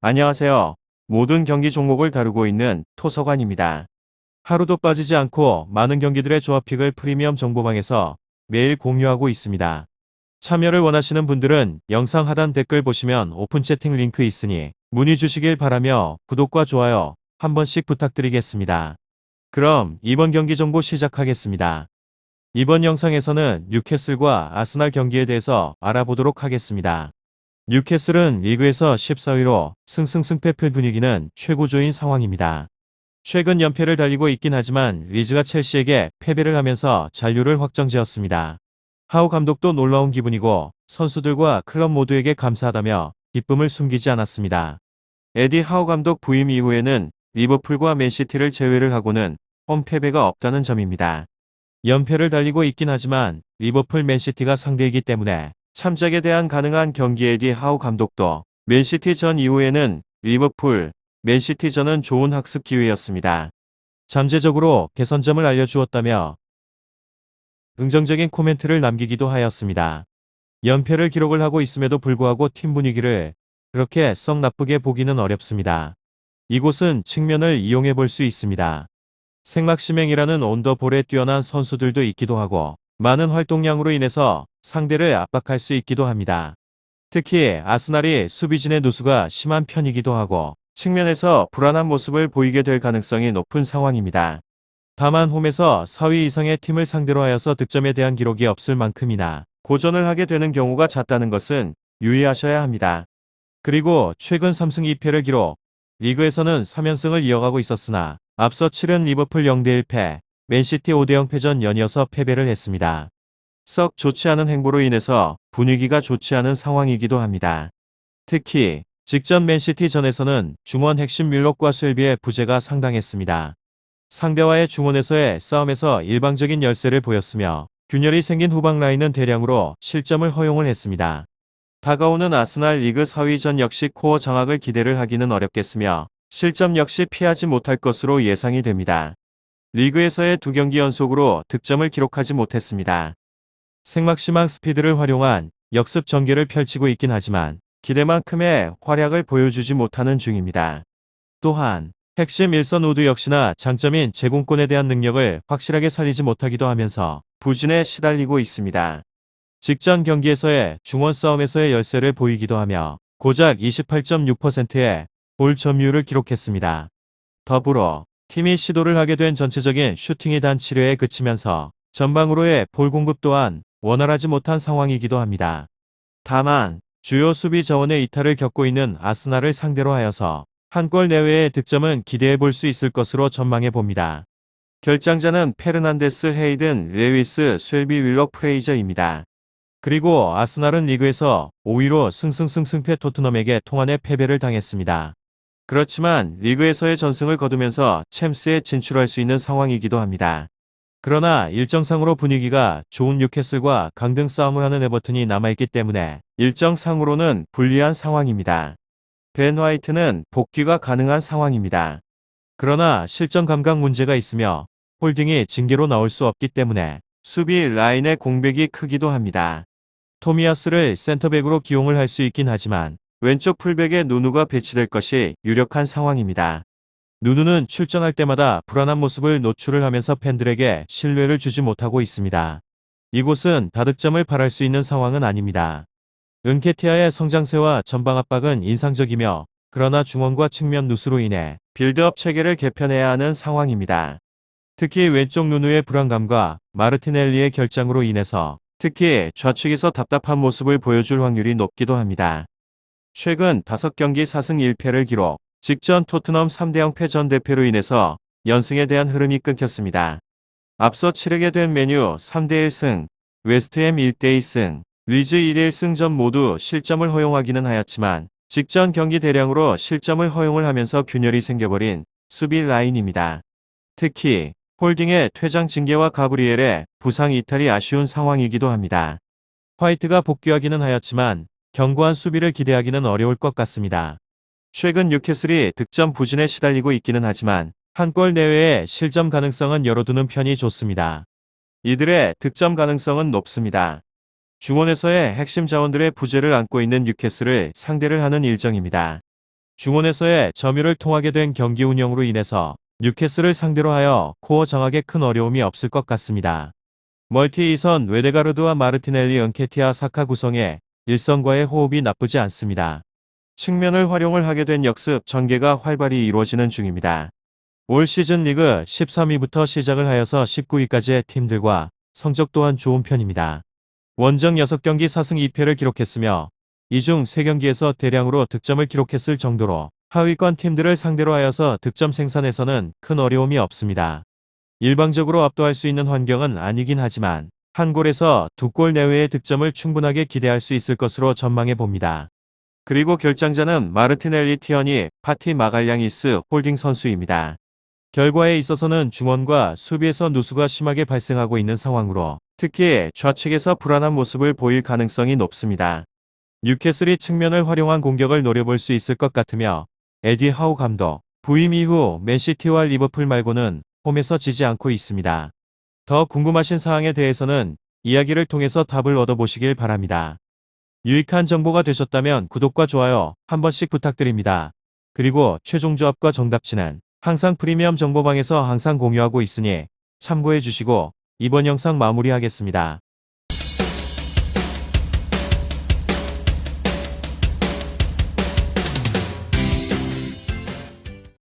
안녕하세요. 모든 경기 종목을 다루고 있는 토서관입니다. 하루도 빠지지 않고 많은 경기들의 조합픽을 프리미엄 정보방에서 매일 공유하고 있습니다. 참여를 원하시는 분들은 영상 하단 댓글 보시면 오픈 채팅 링크 있으니 문의 주시길 바라며 구독과 좋아요 한 번씩 부탁드리겠습니다. 그럼 이번 경기 정보 시작하겠습니다. 이번 영상에서는 뉴캐슬과 아스날 경기에 대해서 알아보도록 하겠습니다. 뉴캐슬은 리그에서 14위로 승승승패 분위기는 최고조인 상황입니다. 최근 연패를 달리고 있긴 하지만 리즈가 첼시에게 패배를 하면서 잔류를 확정지었습니다. 하우 감독도 놀라운 기분이고 선수들과 클럽 모두에게 감사하다며 기쁨을 숨기지 않았습니다. 에디 하우 감독 부임 이후에는 리버풀과 맨시티를 제외를 하고는 홈 패배가 없다는 점입니다. 연패를 달리고 있긴 하지만 리버풀 맨시티가 상대이기 때문에 참작에 대한 가능한 경기 에디 하우 감독도 맨시티 전 이후에는 리버풀, 맨시티전은 좋은 학습 기회였습니다. 잠재적으로 개선점을 알려주었다며 긍정적인 코멘트를 남기기도 하였습니다. 연패를 기록을 하고 있음에도 불구하고 팀 분위기를 그렇게 썩 나쁘게 보기는 어렵습니다. 이곳은 측면을 이용해 볼 수 있습니다. 생막시맹이라는 온더볼에 뛰어난 선수들도 있기도 하고 많은 활동량으로 인해서 상대를 압박할 수 있기도 합니다. 특히 아스날이 수비진의 누수가 심한 편이기도 하고 측면에서 불안한 모습을 보이게 될 가능성이 높은 상황입니다. 다만 홈에서 4위 이상의 팀을 상대로 하여서 득점에 대한 기록이 없을 만큼이나 고전을 하게 되는 경우가 잦다는 것은 유의하셔야 합니다. 그리고 최근 3승 2패를 기록, 리그에서는 3연승을 이어가고 있었으나 앞서 치른 리버풀 0대 1패, 맨시티 5대 0패전 연이어서 패배를 했습니다. 썩 좋지 않은 행보로 인해서 분위기가 좋지 않은 상황이기도 합니다. 특히 직전 맨시티 전에서는 중원 핵심 뮬럭과 쉘비의 부재가 상당했습니다. 상대와의 중원에서의 싸움에서 일방적인 열세를 보였으며 균열이 생긴 후방 라인은 대량으로 실점을 허용을 했습니다. 다가오는 아스날 리그 4위전 역시 코어 장악을 기대를 하기는 어렵겠으며 실점 역시 피하지 못할 것으로 예상이 됩니다. 리그에서의 2경기 연속으로 득점을 기록하지 못했습니다. 생막시망 스피드를 활용한 역습 전개를 펼치고 있긴 하지만 기대만큼의 활약을 보여주지 못하는 중입니다. 또한 핵심 일선 우드 역시나 장점인 제공권에 대한 능력을 확실하게 살리지 못하기도 하면서 부진에 시달리고 있습니다. 직전 경기에서의 중원 싸움에서의 열세를 보이기도 하며 고작 28.6%의 볼 점유율을 기록했습니다. 더불어 팀이 시도를 하게 된 전체적인 슈팅이 단 7회에 그치면서 전방으로의 볼 공급 또한 원활하지 못한 상황이기도 합니다. 다만 주요 수비 자원의 이탈을 겪고 있는 아스날을 상대로 하여서 한 골 내외의 득점은 기대해 볼 수 있을 것으로 전망해 봅니다. 결장자는 페르난데스, 헤이든, 레위스, 쉘비, 윌럭, 프레이저입니다. 그리고 아스날은 리그에서 5위로 승승승패 토트넘에게 통안의 패배를 당했습니다. 그렇지만 리그에서의 전승을 거두면서 챔스에 진출할 수 있는 상황이기도 합니다. 그러나 일정상으로 분위기가 좋은 뉴캐슬과 강등 싸움을 하는 에버튼이 남아있기 때문에 일정상으로는 불리한 상황입니다. 벤 화이트는 복귀가 가능한 상황입니다. 그러나 실전 감각 문제가 있으며 홀딩이 징계로 나올 수 없기 때문에 수비 라인의 공백이 크기도 합니다. 토미야스를 센터백으로 기용을 할 수 있긴 하지만 왼쪽 풀백에 누누가 배치될 것이 유력한 상황입니다. 누누는 출전할 때마다 불안한 모습을 노출을 하면서 팬들에게 신뢰를 주지 못하고 있습니다. 이곳은 다득점을 바랄 수 있는 상황은 아닙니다. 은케티아의 성장세와 전방 압박은 인상적이며 그러나 중원과 측면 누수로 인해 빌드업 체계를 개편해야 하는 상황입니다. 특히 왼쪽 누누의 불안감과 마르티넬리의 결장으로 인해서 특히 좌측에서 답답한 모습을 보여줄 확률이 높기도 합니다. 최근 5경기 4승 1패를 기록, 직전 토트넘 3대 0패 전 대패로 인해서 연승에 대한 흐름이 끊겼습니다. 앞서 치르게 된 메뉴 3대 1승, 웨스트햄 1대 2승, 리즈 1대 1승전 모두 실점을 허용하기는 하였지만 직전 경기 대량으로 실점을 허용을 하면서 균열이 생겨버린 수비 라인입니다. 특히 홀딩의 퇴장 징계와 가브리엘의 부상 이탈이 아쉬운 상황이기도 합니다. 화이트가 복귀하기는 하였지만 견고한 수비를 기대하기는 어려울 것 같습니다. 최근 뉴캐슬이 득점 부진에 시달리고 있기는 하지만 한 골 내외의 실점 가능성은 열어두는 편이 좋습니다. 이들의 득점 가능성은 높습니다. 중원에서의 핵심 자원들의 부재를 안고 있는 뉴캐슬을 상대를 하는 일정입니다. 중원에서의 점유를 통하게 된 경기 운영으로 인해서 뉴캐슬을 상대로 하여 코어 장악에 큰 어려움이 없을 것 같습니다. 멀티 2선 웨데가르드와 마르티넬리 은케티아 사카 구성의 일선과의 호흡이 나쁘지 않습니다. 측면을 활용을 하게 된 역습 전개가 활발히 이루어지는 중입니다. 올 시즌 리그 13위부터 시작을 하여서 19위까지의 팀들과 성적 또한 좋은 편입니다. 원정 6경기 4승 2패를 기록했으며 이 중 3경기에서 대량으로 득점을 기록했을 정도로 하위권 팀들을 상대로 하여서 득점 생산에서는 큰 어려움이 없습니다. 일방적으로 압도할 수 있는 환경은 아니긴 하지만 한 골에서 2골 내외의 득점을 충분하게 기대할 수 있을 것으로 전망해 봅니다. 그리고 결장자는 마르티넬리 티어니 파티 마갈량이스 홀딩 선수입니다. 결과에 있어서는 중원과 수비에서 누수가 심하게 발생하고 있는 상황으로 특히 좌측에서 불안한 모습을 보일 가능성이 높습니다. 뉴캐슬이 측면을 활용한 공격을 노려볼 수 있을 것 같으며 에디 하우 감독, 부임 이후 맨시티와 리버풀 말고는 홈에서 지지 않고 있습니다. 더 궁금하신 사항에 대해서는 이야기를 통해서 답을 얻어보시길 바랍니다. 유익한 정보가 되셨다면 구독과 좋아요 한 번씩 부탁드립니다. 그리고 최종 조합과 정답치는 항상 프리미엄 정보방에서 항상 공유하고 있으니 참고해 주시고 이번 영상 마무리하겠습니다.